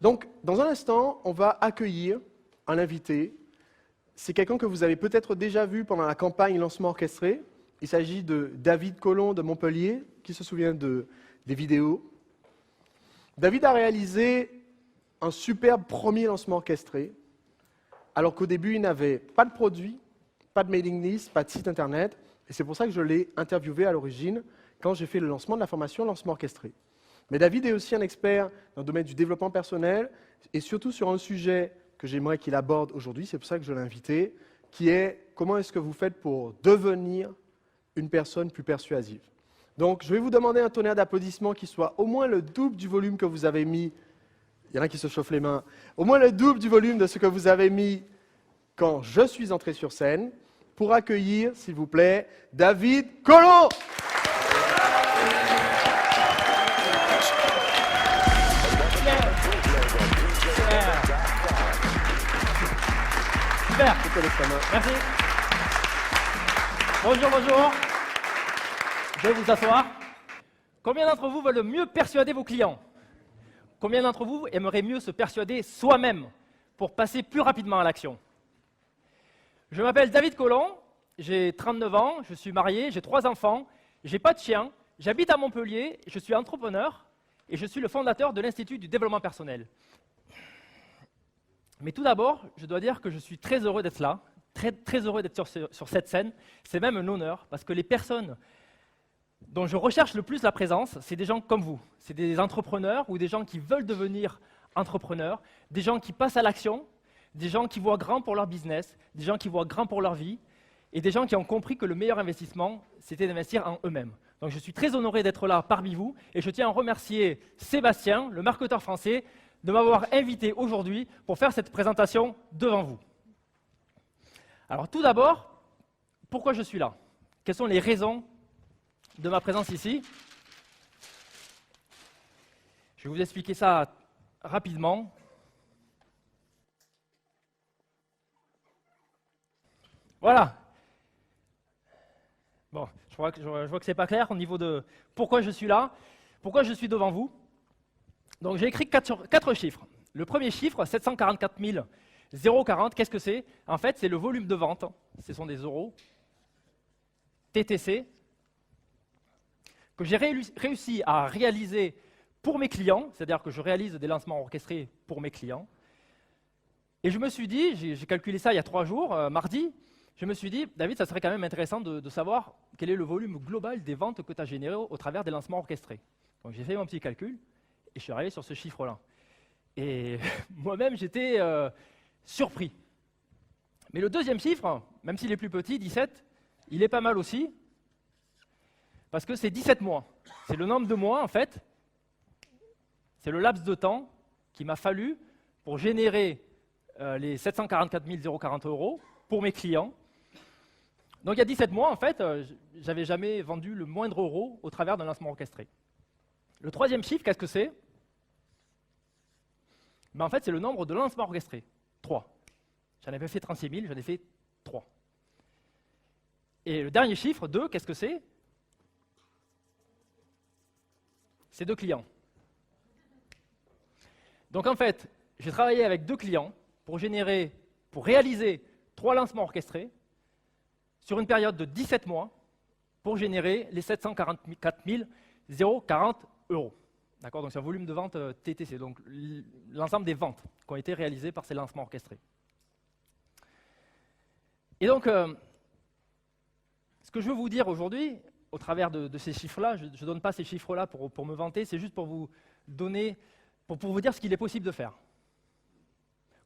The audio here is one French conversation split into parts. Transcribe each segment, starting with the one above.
Donc, dans un instant, on va accueillir un invité. C'est quelqu'un que vous avez peut-être déjà vu pendant la campagne Lancement Orchestré. Il s'agit de David Collomb de Montpellier, qui se souvient des vidéos. David a réalisé un superbe premier lancement orchestré, alors qu'au début, il n'avait pas de produit, pas de mailing list, pas de site internet. Et c'est pour ça que je l'ai interviewé à l'origine quand j'ai fait le lancement de la formation Lancement Orchestré. Mais David est aussi un expert dans le domaine du développement personnel et surtout sur un sujet que j'aimerais qu'il aborde aujourd'hui, c'est pour ça que je l'ai invité, qui est comment est-ce que vous faites pour devenir une personne plus persuasive. Donc, je vais vous demander un tonnerre d'applaudissements qui soit au moins le double du volume que vous avez mis. Il y en a qui se chauffent les mains. Au moins le double du volume de ce que vous avez mis quand je suis entré sur scène pour accueillir, s'il vous plaît, David Collomb. Super. Merci. Bonjour, bonjour. Je vais vous asseoir. Combien d'entre vous veulent mieux persuader vos clients? Combien d'entre vous aimeraient mieux se persuader soi-même pour passer plus rapidement à l'action? Je m'appelle David Collomb, j'ai 39 ans, je suis marié, j'ai 3 enfants, j'ai pas de chien, j'habite à Montpellier, je suis entrepreneur et je suis le fondateur de l'Institut du développement personnel. Mais tout d'abord, je dois dire que je suis très heureux d'être là, très heureux d'être sur cette scène. C'est même un honneur, parce que les personnes dont je recherche le plus la présence, c'est des gens comme vous. C'est des entrepreneurs ou des gens qui veulent devenir entrepreneurs, des gens qui passent à l'action, des gens qui voient grand pour leur business, des gens qui voient grand pour leur vie, et des gens qui ont compris que le meilleur investissement, c'était d'investir en eux-mêmes. Donc je suis très honoré d'être là parmi vous, et je tiens à remercier Sébastien, le marketeur français, de m'avoir invité aujourd'hui pour faire cette présentation devant vous. Alors tout d'abord, pourquoi je suis là? Quelles sont les raisons de ma présence ici? Je vais vous expliquer ça rapidement. Voilà. Bon, je vois que ce n'est pas clair au niveau de pourquoi je suis là, pourquoi je suis devant vous. Donc j'ai écrit 4 chiffres. Le premier chiffre, 744 040, qu'est-ce que c'est? En fait, c'est le volume de vente. Ce sont des euros. TTC. Que j'ai réussi à réaliser pour mes clients, c'est-à-dire que je réalise des lancements orchestrés pour mes clients. Et je me suis dit, j'ai calculé ça il y a 3 jours, mardi, je me suis dit, David, ça serait quand même intéressant de savoir quel est le volume global des ventes que tu as généré au travers des lancements orchestrés. Donc j'ai fait mon petit calcul et je suis arrivé sur ce chiffre-là. Et moi-même, j'étais surpris. Mais le deuxième chiffre, même s'il est plus petit, 17, il est pas mal aussi, parce que c'est 17 mois. C'est le nombre de mois, en fait, c'est le laps de temps qu'il m'a fallu pour générer les 744 040 euros pour mes clients. Donc il y a 17 mois, en fait, je n'avais jamais vendu le moindre euro au travers d'un lancement orchestré. Le troisième chiffre, qu'est-ce que c'est? En fait, c'est le nombre de lancements orchestrés. 3. J'en avais fait 36 000, j'en ai fait 3. Et le dernier chiffre, 2, qu'est-ce que c'est? C'est 2 clients. Donc en fait, j'ai travaillé avec 2 clients pour réaliser 3 lancements orchestrés sur une période de 17 mois pour générer les 744 040 euros. D'accord, donc c'est un volume de vente TTC, donc l'ensemble des ventes qui ont été réalisées par ces lancements orchestrés. Et donc, ce que je veux vous dire aujourd'hui, au travers de ces chiffres-là, je ne donne pas ces chiffres-là pour me vanter, c'est juste pour vous donner, pour vous dire ce qu'il est possible de faire.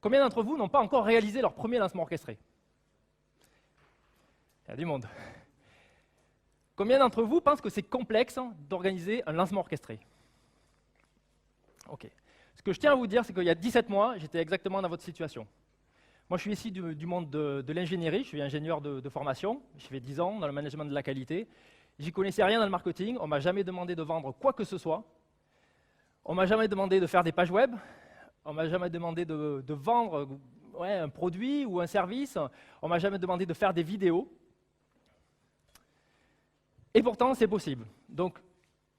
Combien d'entre vous n'ont pas encore réalisé leur premier lancement orchestré? Il y a du monde. Combien d'entre vous pensent que c'est complexe d'organiser un lancement orchestré? Ok. Ce que je tiens à vous dire, c'est qu'il y a 17 mois, j'étais exactement dans votre situation. Moi, je suis ici du monde de l'ingénierie, je suis ingénieur de formation, j'ai fait 10 ans dans le management de la qualité. J'y connaissais rien dans le marketing, on ne m'a jamais demandé de vendre quoi que ce soit. On ne m'a jamais demandé de faire des pages web, on ne m'a jamais demandé de vendre un produit ou un service, on ne m'a jamais demandé de faire des vidéos. Et pourtant, c'est possible. Donc,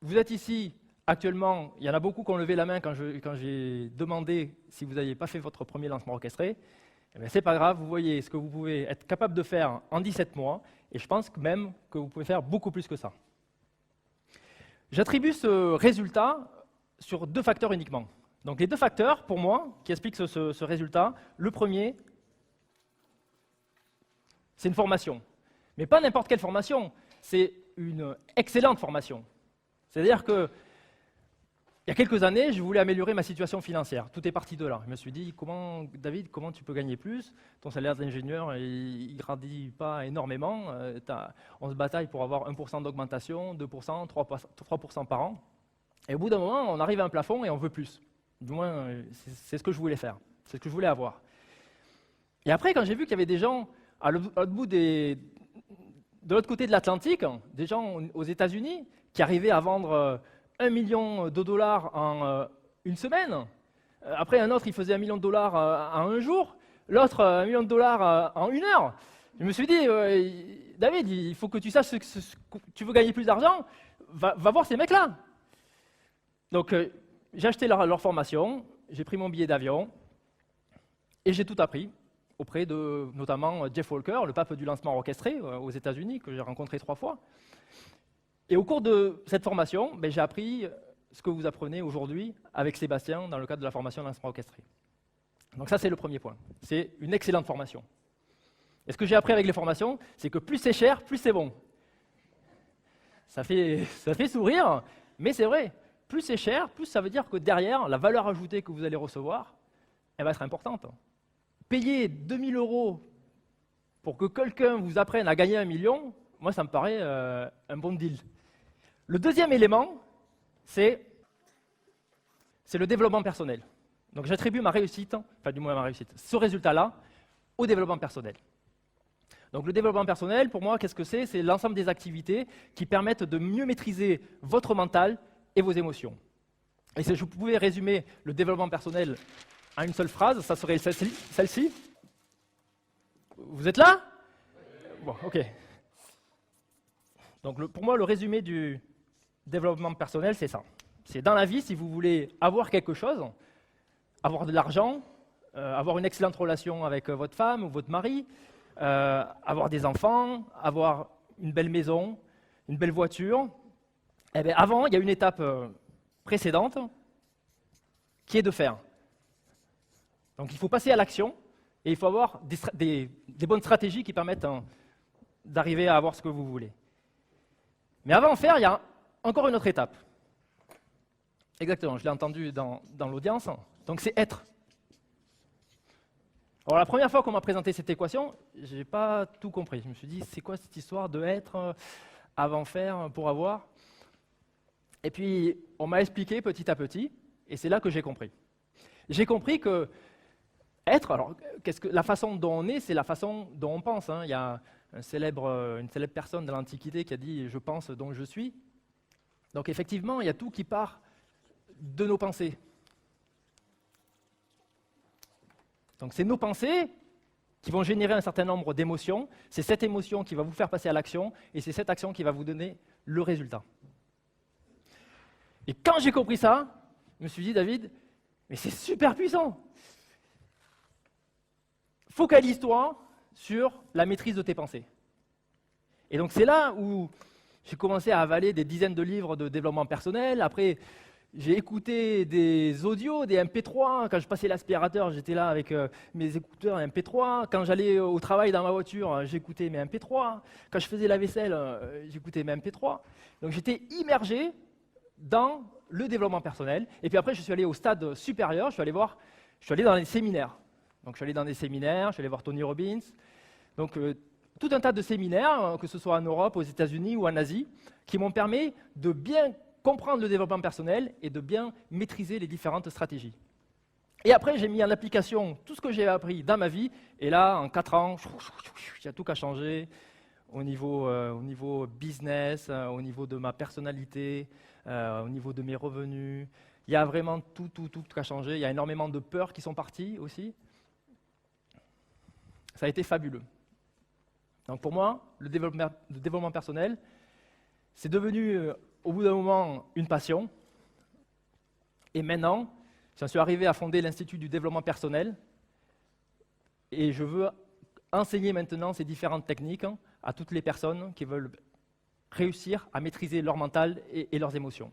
vous êtes ici actuellement, il y en a beaucoup qui ont levé la main quand j'ai demandé si vous n'aviez pas fait votre premier lancement orchestré. Eh bien, c'est pas grave, vous voyez ce que vous pouvez être capable de faire en 17 mois, et je pense même que vous pouvez faire beaucoup plus que ça. J'attribue ce résultat sur 2 facteurs uniquement. Donc les 2 facteurs, pour moi, qui expliquent ce résultat, le premier, c'est une formation. Mais pas n'importe quelle formation, c'est une excellente formation. C'est-à-dire que il y a quelques années, je voulais améliorer ma situation financière. Tout est parti de là. Je me suis dit, David, comment tu peux gagner plus? Ton salaire d'ingénieur, il ne grandit pas énormément. On se bataille pour avoir 1% d'augmentation, 2%, 3% par an. Et au bout d'un moment, on arrive à un plafond et on veut plus. Du moins, c'est ce que je voulais faire. C'est ce que je voulais avoir. Et après, quand j'ai vu qu'il y avait des gens de l'autre côté de l'Atlantique, des gens aux États-Unis, qui arrivaient à vendre 1 million de dollars en une semaine. Après, un autre, il faisait 1 million de dollars en un jour. L'autre, 1 million de dollars en 1 heure. Je me suis dit, David, il faut que tu saches tu veux gagner plus d'argent, va voir ces mecs-là. Donc, j'ai acheté leur formation, j'ai pris mon billet d'avion et j'ai tout appris auprès de notamment Jeff Walker, le pape du lancement orchestré aux États-Unis, que j'ai rencontré 3 fois. Et au cours de cette formation, j'ai appris ce que vous apprenez aujourd'hui avec Sébastien dans le cadre de la formation lancement orchestré. Donc ça, c'est le premier point. C'est une excellente formation. Et ce que j'ai appris avec les formations, c'est que plus c'est cher, plus c'est bon. Ça fait sourire, mais c'est vrai. Plus c'est cher, plus ça veut dire que derrière, la valeur ajoutée que vous allez recevoir, elle va être importante. Payer 2 000 € pour que quelqu'un vous apprenne à gagner 1 million, moi, ça me paraît un bon deal. Le deuxième élément, c'est le développement personnel. Donc j'attribue ma réussite, enfin du moins ma réussite, ce résultat-là, au développement personnel. Donc le développement personnel, pour moi, qu'est-ce que c'est? C'est l'ensemble des activités qui permettent de mieux maîtriser votre mental et vos émotions. Et si je pouvais résumer le développement personnel en une seule phrase, ça serait celle-ci. Vous êtes là? Bon, ok. Donc pour moi, le résumé du développement personnel, c'est ça. C'est dans la vie, si vous voulez avoir quelque chose, avoir de l'argent, avoir une excellente relation avec votre femme ou votre mari, avoir des enfants, avoir une belle maison, une belle voiture, eh bien, avant, il y a une étape précédente qui est de faire. Donc il faut passer à l'action et il faut avoir des bonnes stratégies qui permettent d'arriver à avoir ce que vous voulez. Mais avant de faire, il y a encore une autre étape. Exactement, je l'ai entendu dans l'audience. Donc c'est être. Alors la première fois qu'on m'a présenté cette équation, je n'ai pas tout compris. Je me suis dit, c'est quoi cette histoire de être avant faire pour avoir? Et puis on m'a expliqué petit à petit, et c'est là que j'ai compris. J'ai compris que être, alors la façon dont on est, c'est la façon dont on pense. Il y a une célèbre personne de l'Antiquité qui a dit « je pense donc je suis ». Donc effectivement, il y a tout qui part de nos pensées. Donc c'est nos pensées qui vont générer un certain nombre d'émotions, c'est cette émotion qui va vous faire passer à l'action, et c'est cette action qui va vous donner le résultat. Et quand j'ai compris ça, je me suis dit, David, mais c'est super puissant. Focalise-toi sur la maîtrise de tes pensées. Et donc c'est là où j'ai commencé à avaler des dizaines de livres de développement personnel. Après, j'ai écouté des audios, des MP3. Quand je passais l'aspirateur, j'étais là avec mes écouteurs MP3. Quand j'allais au travail dans ma voiture, j'écoutais mes MP3. Quand je faisais la vaisselle, j'écoutais mes MP3. Donc j'étais immergé dans le développement personnel. Et puis après, je suis allé au stade supérieur. Je suis allé dans les séminaires. Donc je suis allé dans des séminaires, je suis allé voir Tony Robbins. Donc tout un tas de séminaires, que ce soit en Europe, aux États-Unis ou en Asie, qui m'ont permis de bien comprendre le développement personnel et de bien maîtriser les différentes stratégies. Et après, j'ai mis en application tout ce que j'ai appris dans ma vie. Et là, en 4 ans, il y a tout qu'à changer au niveau business, au niveau de ma personnalité, au niveau de mes revenus. Il y a vraiment tout qu'à changer. Il y a énormément de peurs qui sont parties aussi. Ça a été fabuleux. Donc pour moi, le développement personnel, c'est devenu au bout d'un moment une passion, Et maintenant, j'en suis arrivé à fonder l'Institut du développement personnel et je veux enseigner maintenant ces différentes techniques à toutes les personnes qui veulent réussir à maîtriser leur mental et leurs émotions.